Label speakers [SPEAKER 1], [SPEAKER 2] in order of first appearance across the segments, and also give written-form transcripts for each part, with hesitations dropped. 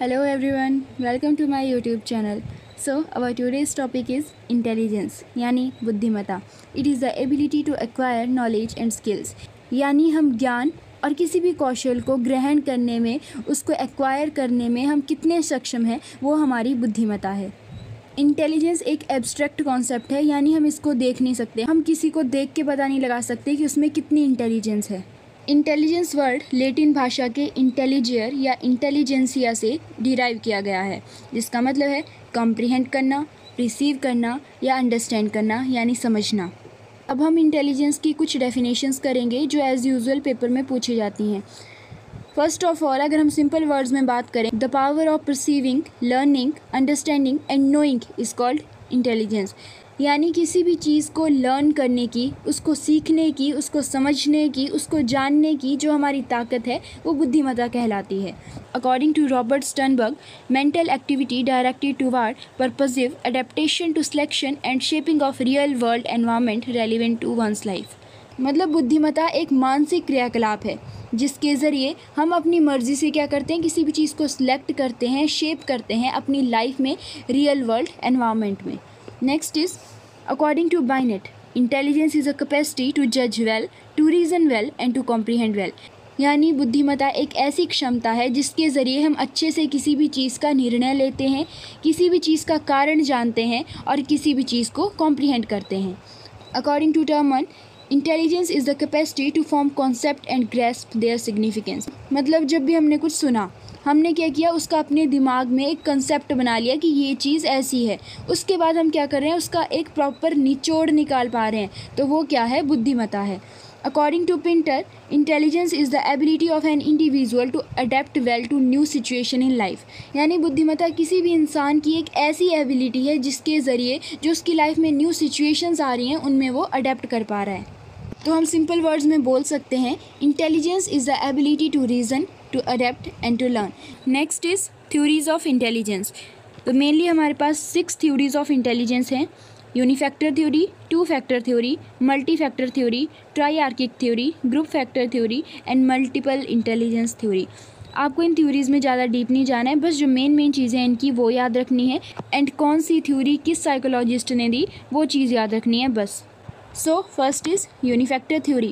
[SPEAKER 1] Hello everyone, welcome to my YouTube channel. So our today's topic is intelligence यानी बुद्धिमत्ता. It is the ability to acquire knowledge and skills. यानी हम ज्ञान और किसी भी कौशल को ग्रहण करने में, उसको एक्वायर करने में हम कितने सक्षम हैं, वो हमारी बुद्धिमत्ता है. इंटेलिजेंस एक एब्स्ट्रैक्ट कॉन्सेप्ट है, यानी हम इसको देख नहीं सकते. हम किसी को देख के पता नहीं लगा सकते कि उसमें कितनी इंटेलिजेंस है. इंटेलिजेंस वर्ड लेटिन भाषा के इंटेलिजियर या इंटेलिजेंसिया से डिराइव किया गया है, जिसका मतलब है कॉम्प्रिहेंड करना, रिसीव करना या अंडरस्टैंड करना यानी समझना. अब हम इंटेलिजेंस की कुछ डेफिनेशंस करेंगे जो एज़ यूजुअल पेपर में पूछी जाती हैं. फर्स्ट ऑफ ऑल, अगर हम सिंपल वर्ड्स में बात करें, the power of perceiving, learning, understanding and knowing is called intelligence. यानी किसी भी चीज़ को लर्न करने की, उसको सीखने की, उसको समझने की, उसको जानने की जो हमारी ताकत है, वो बुद्धिमत्ता कहलाती है. According to Robert Sternberg, mental activity directed toward purposive adaptation to selection and shaping of real world environment relevant to one's life. मतलब बुद्धिमत्ता एक मानसिक क्रियाकलाप है जिसके ज़रिए हम अपनी मर्ज़ी से क्या करते हैं, किसी भी चीज़ को सिलेक्ट करते हैं, शेप करते हैं अपनी लाइफ में, रियल वर्ल्ड एनवायरनमेंट में. Next is, according to Binet, intelligence is a capacity to judge well, to reason well and to comprehend well. यानी बुद्धिमत्ता एक ऐसी क्षमता है जिसके ज़रिए हम अच्छे से किसी भी चीज़ का निर्णय लेते हैं, किसी भी चीज़ का कारण जानते हैं और किसी भी चीज़ को कॉम्प्रीहेंड करते हैं. According to Terman, intelligence is the capacity to form concept and grasp their significance. मतलब जब भी हमने कुछ सुना, हमने क्या किया, उसका अपने दिमाग में एक कंसेप्ट बना लिया कि ये चीज़ ऐसी है. उसके बाद हम क्या कर रहे हैं, उसका एक प्रॉपर निचोड़ निकाल पा रहे हैं, तो वो क्या है, बुद्धिमत्ता है. According to Pintner, intelligence is the ability of an individual to adapt well to new situation in life. यानी बुद्धिमत्ता किसी भी इंसान की एक ऐसी एबिलिटी है जिसके ज़रिए जो उसकी लाइफ में न्यू सिचुएशंस आ रही हैं, उनमें वो अडेप्ट कर पा रहा है. तो हम सिंपल वर्ड्स में बोल सकते हैं, intelligence is the ability to reason, to adapt and to learn. Next is theories of intelligence. तो मेनली हमारे पास 6 थ्योरीज ऑफ इंटेलिजेंस हैं. Unifactor theory, 2 factor theory, multi factor theory, triarchic theory, group factor theory and multiple intelligence theory. आपको इन theories में ज़्यादा deep नहीं जाना है, बस जो मेन चीज़ें हैं इनकी वो याद रखनी है, एंड कौन सी थ्योरी किस साइकोलॉजिस्ट ने दी वो चीज़ याद रखनी है बस. So first is unifactor theory.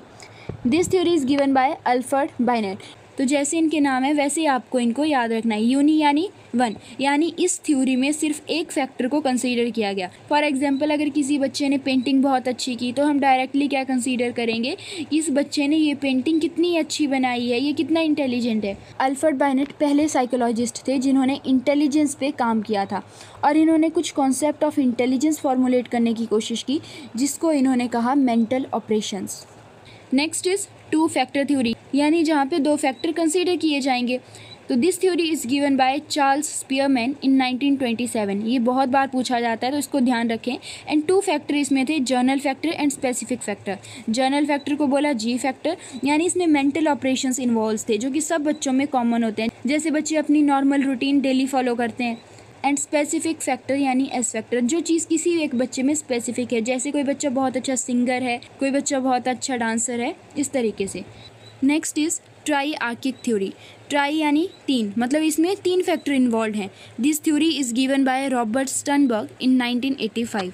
[SPEAKER 1] This theory is given by Alfred Binet. तो जैसे इनके नाम है वैसे ही आपको इनको याद रखना है. यूनी यानी 1, यानी इस थ्योरी में सिर्फ एक फैक्टर को कंसीडर किया गया. फॉर एग्जांपल, अगर किसी बच्चे ने पेंटिंग बहुत अच्छी की तो हम डायरेक्टली क्या कंसीडर करेंगे कि इस बच्चे ने ये पेंटिंग कितनी अच्छी बनाई है, ये कितना इंटेलिजेंट है. अल्फ्रेड बाइनेट पहले साइकोलॉजिस्ट थे जिन्होंने इंटेलिजेंस पे काम किया था, और इन्होंने कुछ कॉन्सेप्ट ऑफ इंटेलिजेंस फॉर्मुलेट करने की कोशिश की, जिसको इन्होंने कहा mental operations. Next is 2 factor theory, यानी जहाँ पे 2 फैक्टर कंसीडर किए जाएंगे. तो this theory is given by Charles Spearman in 1927. ये बहुत बार पूछा जाता है तो इसको ध्यान रखें. एंड 2 फैक्टर इसमें थे, journal factor and specific factor. Journal factor को बोला जी फैक्टर, यानी इसमें मेंटल ऑपरेशंस इन्वॉल्व थे जो कि सब बच्चों में कॉमन होते हैं, जैसे बच्चे अपनी नॉर्मल रूटीन डेली फॉलो करते हैं. एंड स्पेसिफिक फैक्टर यानी एस फैक्टर, जो चीज़ किसी एक बच्चे में स्पेसिफिक है, जैसे कोई बच्चा बहुत अच्छा सिंगर है, कोई बच्चा बहुत अच्छा डांसर है, इस तरीके से. Next is triarchic theory. Tri यानी 3, मतलब इसमें 3 फैक्टर इन्वॉल्व हैं. This theory is given by Robert Sternberg in 1985.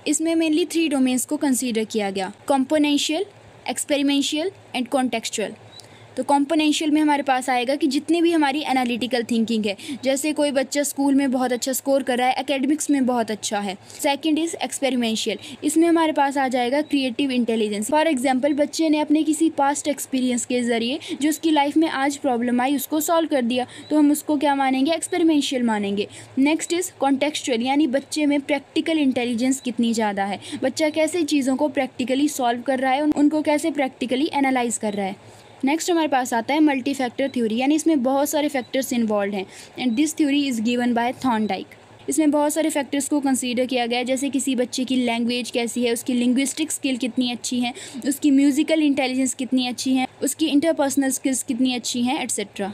[SPEAKER 1] इसमें मेनली 3 डोमेन्स को कंसीडर किया गया, कॉम्पोनेंशियल, एक्सपेरिमेंशियल एंड कॉन्टेक्चुअल. तो कॉम्पोनेंशियल में हमारे पास आएगा कि जितनी भी हमारी एनालिटिकल थिंकिंग है, जैसे कोई बच्चा स्कूल में बहुत अच्छा स्कोर कर रहा है, एकेडमिक्स में बहुत अच्छा है. सेकंड इज़ एक्सपेरिमेंशियल, इसमें हमारे पास आ जाएगा क्रिएटिव इंटेलिजेंस. फॉर एग्जांपल, बच्चे ने अपने किसी पास्ट एक्सपीरियंस के ज़रिए जो उसकी लाइफ में आज प्रॉब्लम आई उसको सॉल्व कर दिया, तो हम उसको क्या मानेंगे, एक्सपेरिमेंशियल मानेंगे. नेक्स्ट इज़ कॉन्टेक्चुअल, यानी बच्चे में प्रैक्टिकल इंटेलिजेंस कितनी ज़्यादा है, बच्चा कैसे चीज़ों को प्रैक्टिकली सॉल्व कर रहा है, उनको कैसे प्रैक्टिकली एनालाइज कर रहा है. नेक्स्ट हमारे पास आता है मल्टी फैक्टर थ्योरी, यानी इसमें बहुत सारे फैक्टर्स इन्वॉल्व हैं. And this theory is given by Thorndike. इसमें बहुत सारे फैक्टर्स को कंसीडर किया गया है, जैसे किसी बच्चे की लैंग्वेज कैसी है, उसकी लिंग्विस्टिक स्किल कितनी अच्छी है, उसकी म्यूजिकल इंटेलिजेंस कितनी अच्छी है, उसकी इंटरपर्सनल स्किल्स कितनी अच्छी हैं, एट्सेट्रा.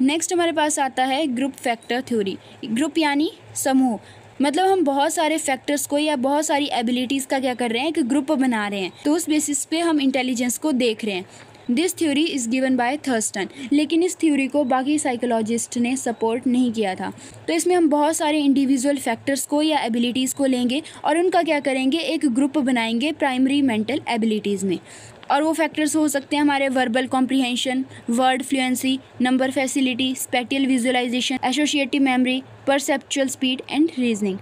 [SPEAKER 1] नेक्स्ट हमारे पास आता है ग्रुप फैक्टर थ्योरी. ग्रुप यानी समूह, मतलब हम बहुत सारे फैक्टर्स को या बहुत सारी एबिलिटीज़ का क्या कर रहे हैं, कि ग्रुप बना रहे हैं, तो उस बेसिस पे हम इंटेलिजेंस को देख रहे हैं. This theory is given by Thurstone, लेकिन इस थ्योरी को बाकी साइकोलॉजिस्ट ने सपोर्ट नहीं किया था। तो इसमें हम बहुत सारे इंडिविजुअल फैक्टर्स को या एबिलिटीज़ को लेंगे और उनका क्या करेंगे, एक ग्रुप बनाएंगे प्राइमरी मेंटल एबिलिटीज़ में। और वो फैक्टर्स हो सकते हैं हमारे verbal comprehension, word fluency, number facility, spatial visualisation, associative memory, perceptual speed and reasoning.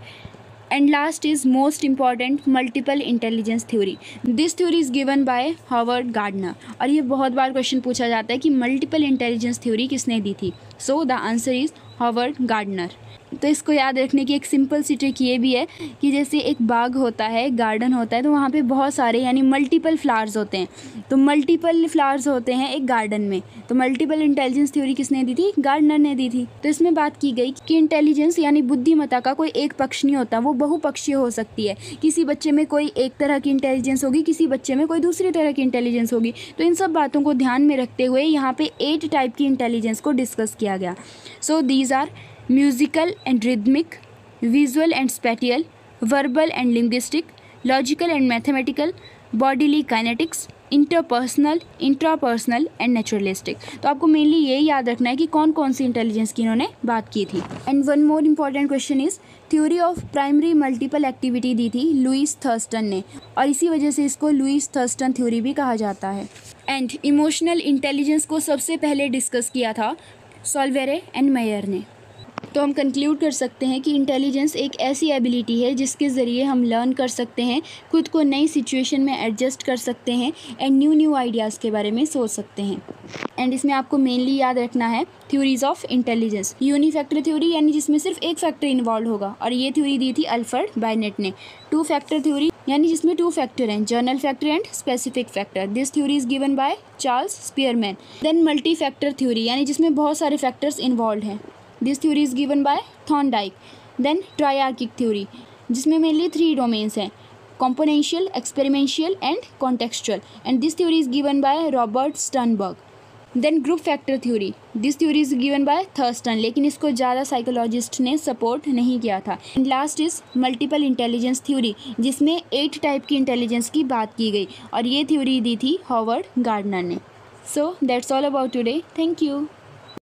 [SPEAKER 1] And last is most important, multiple intelligence theory. This theory is given by Howard Gardner. और ये बहुत बार क्वेश्चन पूछा जाता है कि मल्टीपल इंटेलिजेंस थ्योरी किसने दी थी। So the answer is Howard Gardner. तो इसको याद रखने की एक सिंपल सी ट्रिक ये भी है कि जैसे एक बाग होता है, गार्डन होता है, तो वहाँ पे बहुत सारे यानी मल्टीपल फ्लावर्स होते हैं। तो मल्टीपल फ्लावर्स होते हैं एक गार्डन में, तो मल्टीपल इंटेलिजेंस थ्योरी किसने दी थी, गार्डनर ने दी थी। तो इसमें बात की गई कि इंटेलिजेंस यानी बुद्धिमत्ता का कोई एक पक्ष नहीं होता, वो बहुपक्षीय हो सकती है। किसी बच्चे में कोई एक तरह की इंटेलिजेंस होगी, किसी बच्चे में कोई दूसरी तरह की इंटेलिजेंस होगी। तो इन सब बातों को ध्यान में रखते हुए यहाँ पे 8 टाइप की इंटेलिजेंस को डिस्कस किया गया। So these are musical and rhythmic, visual and spatial, verbal and linguistic, logical and mathematical, bodily kinetics, interpersonal, intrapersonal and naturalistic. तो आपको मेनली यही याद रखना है कि कौन कौन सी इंटेलिजेंस की इन्होंने बात की थी। And one more important question is theory of primary multiple activity दी थी लुईस थर्स्टन ने, और इसी वजह से इसको लुईस थर्स्टन थ्योरी भी कहा जाता है। एंड इमोशनल इंटेलिजेंस को सबसे पहले डिस्कस किया था सॉल्वेरे एंड मेयर ने। तो हम कंक्लूड कर सकते हैं कि इंटेलिजेंस एक ऐसी एबिलिटी है जिसके ज़रिए हम लर्न कर सकते हैं, खुद को नई सिचुएशन में एडजस्ट कर सकते हैं एंड न्यू आइडियाज़ के बारे में सोच सकते हैं। एंड इसमें आपको मेनली याद रखना है थ्योरीज ऑफ इंटेलिजेंस। यूनिफैक्टर थ्योरी यानी जिसमें सिर्फ एक फैक्टर इन्वॉल्व होगा, और ये थ्योरी दी थी अल्फ्रेड बायनेट ने। 2 फैक्टर थ्योरी यानी जिसमें 2 फैक्टर हैं, general factor and specific factor. This theory is given by Charles Spearman. Then multi factor theory यानी जिसमें बहुत सारे फैक्टर्स इन्वॉल्व हैं। This theory is given by Thorndike. Then triarchic theory जिसमें मेनली 3 डोमेन्स हैं, componential, experiential and contextual, and this theory is given by Robert Sternberg. Then group factor theory, this theory is given by Thurstone, लेकिन इसको ज़्यादा psychologist ने support नहीं किया था। And last is multiple intelligence theory जिसमें 8 type की intelligence की बात की गई, और ये थ्योरी दी थी हावर्ड गार्डनर ने। So that's all about today. Thank you.